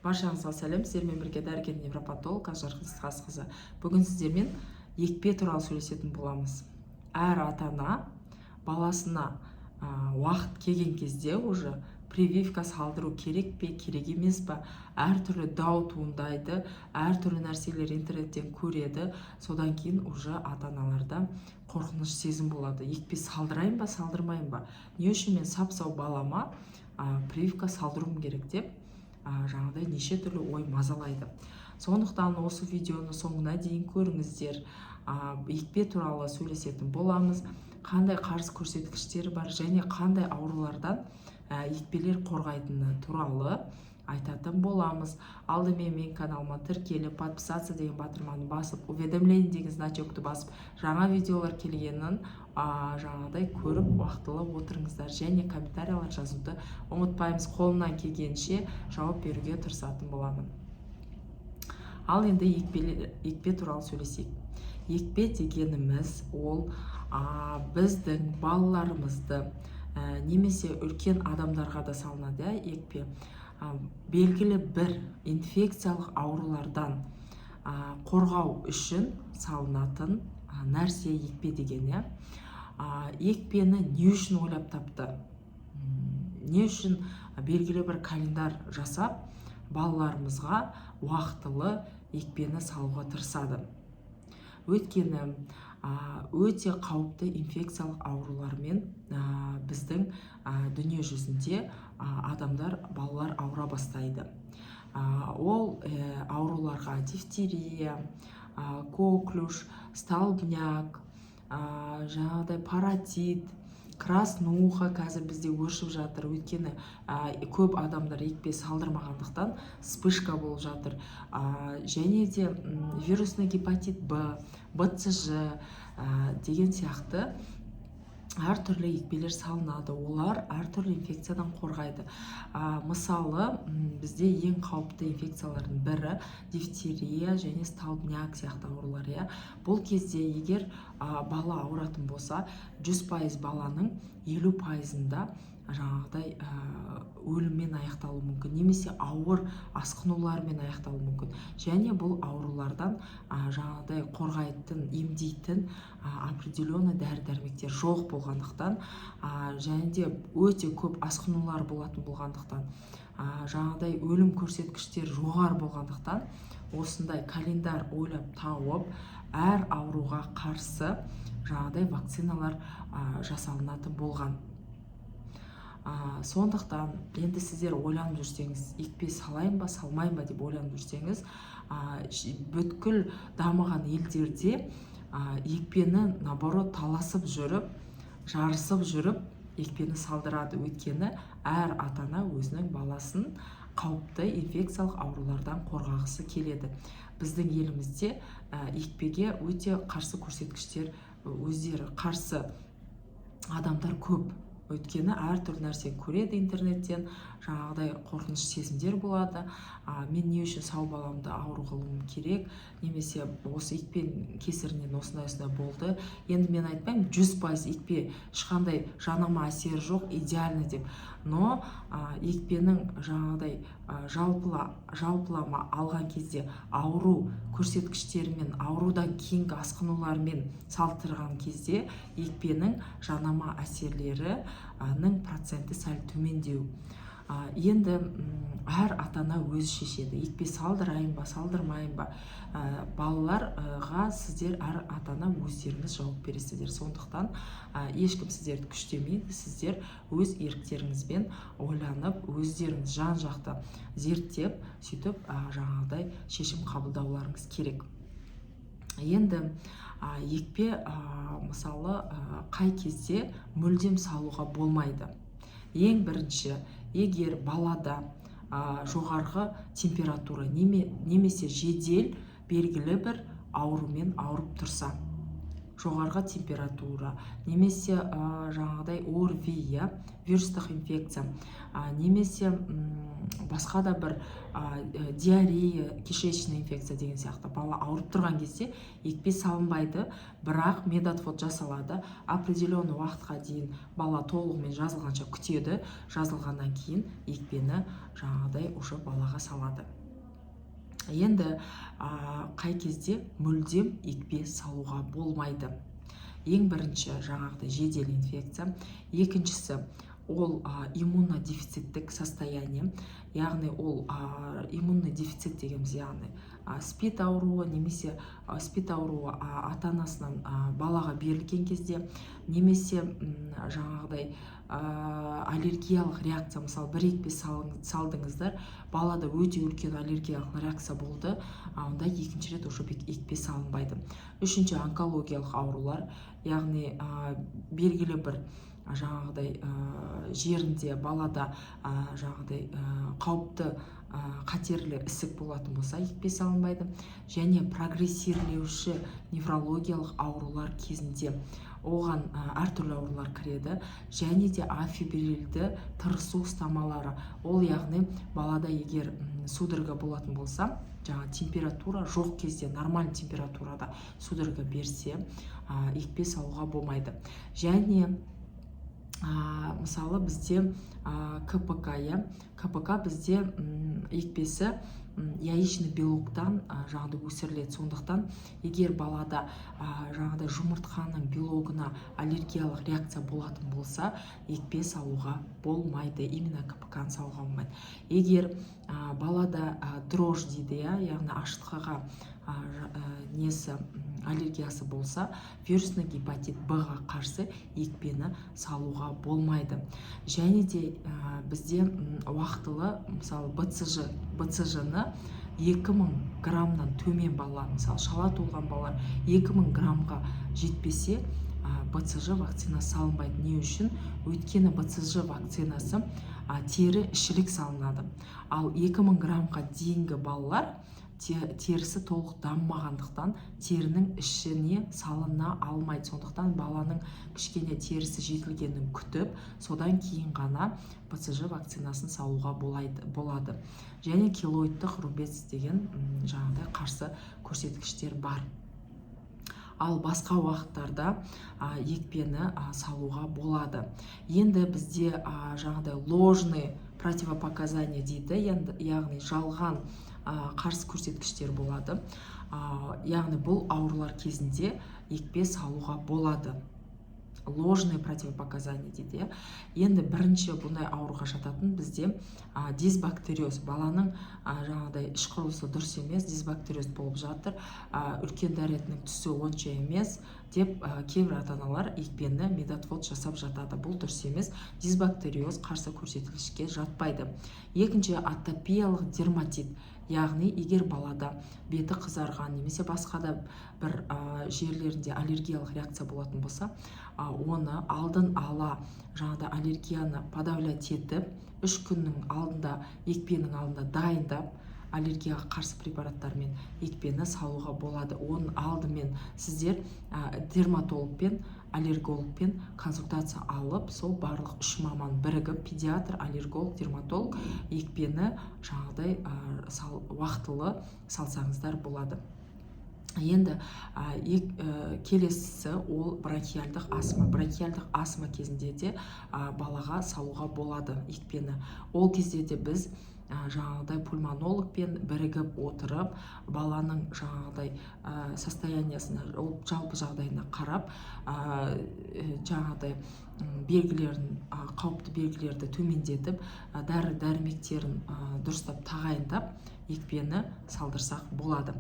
Баршаңызға сәлем, сіздермен бірге дәрігер невропатолог Ажарқыз Ысқақызы. Бүгін сіздермен екпе туралы сөйлесетін боламыз. Әр ата-ана баласына уақыт келген кезде уже прививка салдыру керек пе, керек емес пе, әртүрлі дау туындайды, әртүрлі нәрселер интернеттен көреді. Содан кейін уже ата-аналарда қорқыныш сезім болады. Екпе салдырайын ба, салдырмайын ба? Не үшін мен сап-сау балама прививка салдыруым керек деп жаңағыдай неше түрлі ой мазалайды. Сондықтан осы видеоны соңына дейін көріңіздер. Екпе туралы сөйлесетін боламыз. Қандай қарсы көрсеткіштері бар және қандай аурулардан екпелер қорғайтыны туралы айтатын боламыз. Алдымен мен каналыма тіркеліп, подписаться деген батырманы басып, уведомление деген значокты басып, жаңа видеолар келгенін жаңағыдай көріп уақытылы отырыңыздар және комментариялар жазуды ұмытпаймыз. Қолымнан келгенше жауап беруге тырысатын боламын. Ал енді екпе туралы сөйлесейік. Екпе дегеніміз ол біздің балаларымызды немесе үлкен адамдарға да салынады екпе. Белгілі бір инфекциялық аурулардан қорғау үшін салынатын нәрсе екпе деген. Екпені не үшін ойлап тапты? Не үшін белгілі бір календар жасап балаларымызға уақытылы екпені салуға тырысады? Өйткені өте қауіпті инфекциялық аурулармен біздің дүние жүзінде балалар ауыра бастайды. Ол ауруларға дифтерия, коклюш, столбняк, жаңағыдай паротит, краснуха қазір бізде өршіп жатыр. Өйткені көп адамдар екпе салдырмағандықтан вспышка болып жатыр. Және де вирусный гепатит Б, БЦЖ деген сияқты әртүрлі екпелер салынады. Олар әртүрлі инфекциядан қорғайды. Мысалы, бізде ең қауіпті инфекциялардың бірі дифтерия және столбняк сияқты аурулар. Бұл кезде егер бала ауыратын болса, 100% баланың 50%-ында жаңағыдай өліммен аяқталуы мүмкін, немесе ауыр асқынулармен аяқталуы мүмкін. Және бұл аурулардан жаңағыдай қорғайтын, емдейтін определенный дәрі-дәрмектер жоқ болғандықтан, және де өте көп асқынулар болғандықтан, жаңағыдай өлім көрсеткіштер жоғары болғандықтан, осындай календар ойлап тауып, әр ауруға қарсы жаңағыдай вакциналар жасалынатын болған. Сондықтан енді сіздер ойланып жүрсеңіз, екпе салайын ба, салмайын ба деп ойланып жүрсеңіз, бүткіл дамыған елдерде екпені наоборот таласып жүріп, жарысып жүріп, екпені салдырады. Өйткені әр ата-ана өзінің баласын қауіпті инфекциялық аурулардан қорғағысы келеді. Біздің елімізде екпеге өте қарсы көрсеткіштер, өздері қарсы адамдар көп. Өйткені әртүрлі нәрсе көреді интернеттен, жаңағыдай қорқыныш сезімдер болады. Мен не үшін сау баламды ауру қылуым керек, немесе осы екпенің кесірінен осындай болды. Енді мен айтпаймын 100% екпе ешқандай жанама әсері жоқ, идеальны деп. Но екпенің жаңағыдай жалпылама алған кезде ауру көрсеткіштерімен, аурудан кейінгі асқынулармен салыстырған кезде екпенің жанама әсерлерінің проценті сәл төмендеу. Енді әр ата-ана өзі шешеді. Екпе салдырайын ба, салдырмайын ба? Балаларға сіздер әр ата-ана өздеріңіз жауап бересіздер. Сондықтан ешкім сіздерді күштемейді. Сіздер өз еріктеріңізбен ойланып, өздеріңіз жан-жақты зерттеп, сөйтіп жаңағыдай шешім қабылдауларыңыз керек. Енді екпе мысалы қай кезде мүлдем салуға болмайды? Ең бірінші, егер балада жоғарғы температура немесе жедел белгілі бір аурумен ауырып тұрса, жоғарғы температура, немесе жаңағыдай ОРВИ, вирустық инфекция, немесе басқа да бір диарея, кишечный инфекция деген сияқты бала ауырып тұрған кезде екпе салынбайды, бірақ медотвод жасалады. Определенный уақытқа дейін бала толығымен жазылғанша күтеді, жазылғаннан кейін екпені жаңағыдай уже балаға салады. Енді қай кезде мүлдем екпе салуға болмайды? Ең бірінші жаңағыдай жедел инфекция, екіншісі ол иммунодефициттік состояние, яғни ол иммунный дефицит дегеніміз, яғни спид ауруы, немесе спид ауруы ата-анасынан балаға берілген кезде, немесе жаңағыдай аллергиялық реакция, мысалы бір екпе салдыңыздар, балада өте үлкен аллергиялық реакция болды, онда екінші рет уже екпе салынбайды. Үшінші онкологиялық аурулар, яғни белгілі бір жаңағыдай жерінде балада жаңағыдай қауіпті қатерлі ісік болатын болса екпе салынбайды. Және прогрессирлеуші неврологиялық аурулар кезінде оған әртүрлі аурулар кіреді, және де афибрилді тырысу ұстамалары. Ол яғни балада егер судорога болатын болса, жаңа температура жоқ кезде, нормальный температурада судорога берсе, екпе салуға болмайды. Және мысалы бізде КПК бізде екпесі яичный белоктан жаңағыдай өсіріледі. Сондықтан егер балада жаңағыдай жұмыртқаның белогына аллергиялық реакция болатын болса, екпе салуға болмайды, именно КПК-ны салуға болмайды. Егер балада дрожь дейді, яғни ашытқыға несі аллергиясы болса, вирусный гепатит Б-ға қарсы екпені салуға болмайды. Және де бізде уақытылы, мысалы БЦЖ-ны 2000 граммнан төмен бала, мысалы шала туылған балалар 2000 граммға жетпесе, БЦЖ вакцинасы салынбайды. Не үшін? Өйткені БЦЖ вакцинасы тері ішілік салынады. Ал 2000 граммға дейінгі балалар терісі толық дамымағандықтан терінің ішіне салына алмайды. Сондықтан баланың кішкене терісі жетілгенін күтіп, содан кейін ғана БЦЖ вакцинасын салуға болады. Және келоидтық рубец деген жаңағыдай қарсы көрсеткіштер бар. Ал басқа уақыттарда екпені салуға болады. Енді бізде жаңағыдай ложный противопоказания дейді, яғни жалған қарсы көрсеткіштер болады. Яғни бұл аурулар кезінде екпе салуға болады. Ложные противопоказания дейді. Енді бірінші бұндай ауруға жататын бізде дисбактериоз. Баланың жаңағыдай іш құрылысы дұрыс емес, дисбактериоз болып жатыр, үлкен дәретінің түсі онша емес деп кейбір ата-аналар екпені медотвод жасап жатады. Бұл дұрыс емес. Дисбактериоз қарсы көрсеткішке жатпайды. Екінші атопиялық дерматит. Яғни егер балада беті қызарған, немесе басқа да бір жерлерінде аллергиялық реакция болатын болса, оны алдын ала жаңағыдай аллергияны подавлять етіп, 3 күннің алдында, екпенің алдында дайындап, аллергияға қарсы препараттармен екпені салуға болады. Оның алдымен сіздер дерматологпен, аллергологпен консультация алып, сол барлық 3 маман бірігіп, педиатр, аллерголог, дерматолог екпені жаңағыдай уақытылы салсаңыздар болады. Енді келесісі ол бронхиальдық астма. Бронхиальдық астма кезінде де балаға салуға болады екпені. Ол кезде де біз жаңағыдай пульмонологпен бірігіп отырып, баланың жаңағыдай состояниясына, жалпы жағдайына қарап, жаңағыдай белгілерін, қауіпті белгілерді төмендетіп, дәрі-дәрмектерін дұрыстап тағайындап, екпені салдырсақ болады.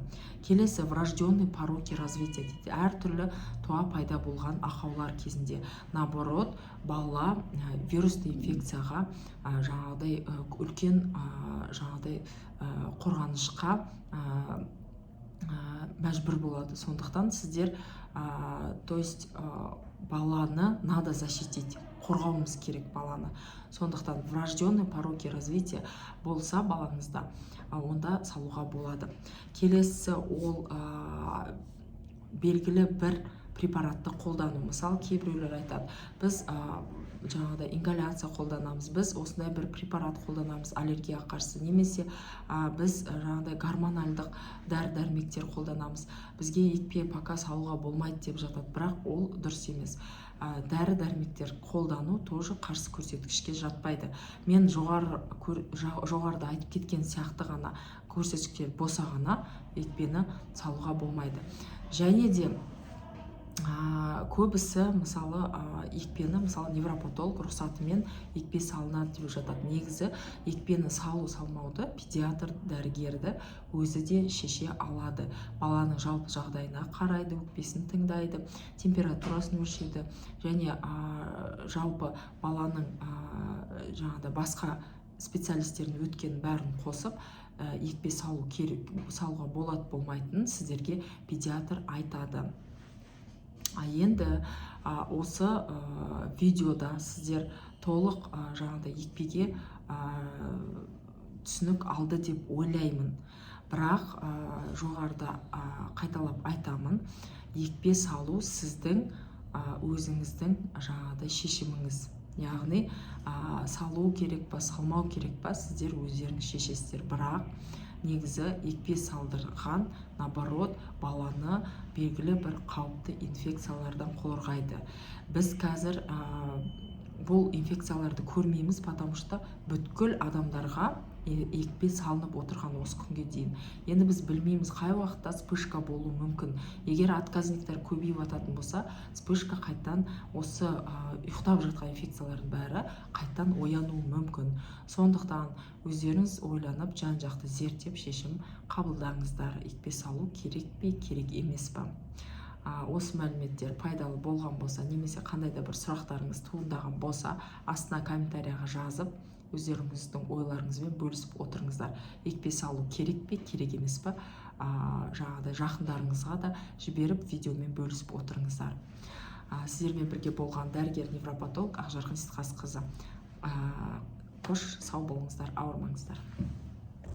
Келесі врожденный пороки развития дейді. Әртүрлі туа пайда болған ақаулар кезінде, наоборот, бала вирусты инфекцияға жаңағыдай үлкен жаңағыдай қорғанышқа мәжбүр болады. Сондықтан сіздер, то есть баланы надо защитить, қорғауымыз керек баланы. Сондықтан врожденный пороки развития болса балаңызда, онда салуға болады. Келесі ол белгілі бір препаратты қолдану. Мысалы кейбіреулер айтады, біз жаңағыдай ингаляция қолданамыз, біз осындай бір препарат қолданамыз аллергияға қарсы, немесе біз жаңағыдай гормональдық дәрі-дәрмектер қолданамыз, бізге екпе пока салуға болмайды деп жатады. Бірақ ол дұрыс емес. Дәрі-дәрмектер қолдану тоже қарсы көрсеткішке жатпайды. Мен жоғарыда айтып кеткен сияқты ғана көрсеткіштер болса ғана екпені салуға болмайды. Және де көбісі мысалы екпені невропатолог рұқсатымен екпе салынады деп жатады. Негізі екпені салу-салмауды педиатр дәрігерді өзі де шеше алады. Баланың жалпы жағдайына қарайды, өкпесін тыңдайды, температурасын өлшейді, және жалпы баланың жаңағыдай басқа специалистердің өткенін бәрін қосып екпе салуға болады болмайтынын сіздерге педиатр айтады. Енді осы видеода сіздер толық жаңағыдай екпеге түсінік алды деп ойлаймын. Бірақ жоғарыда қайталап айтамын, екпе салу сіздің өзіңіздің жаңағыдай шешіміңіз. Яғни салу керек па, салмау керек па, сіздер өздеріңіз шешесіздер. Бірақ негізі екпе салдырған, наоборот, баланы белгілі бір қауіпті инфекциялардан қорғайды. Біз қазір бұл инфекцияларды көрмейміз, потому что бүткіл адамдарға екпе салынып отырған осы күнге дейін. Енді біз білмейміз, қай уақытта вспышка болуы мүмкін. Егер отказниктер көбейіп жататын болса, вспышка қайттан осы ұйықтап жатқан инфекциялардың бәрі қайттан оянуы мүмкін. Сондықтан өздеріңіз ойланып, жан-жақты зерттеп шешім қабылдаңыздар. Екпе салу керек пе, керек емес пе? Осы мәліметтер пайдалы болған болса, немесе қандай да бір сұрақтарыңыз туындаған болса, астына комментарияға жазып, өздеріңіздің ойларыңызбен бөлісіп отырыңыздар. Екпе салу керек пе, керек емес пе? Жаңағыдай жақындарыңызға да жіберіп видеомен бөлісіп отырыңыздар. Сіздермен бірге болған дәрігер невропатолог Ақжарқын Сейтқазықызы. Қош, сау болыңыздар, ауырмаңыздар.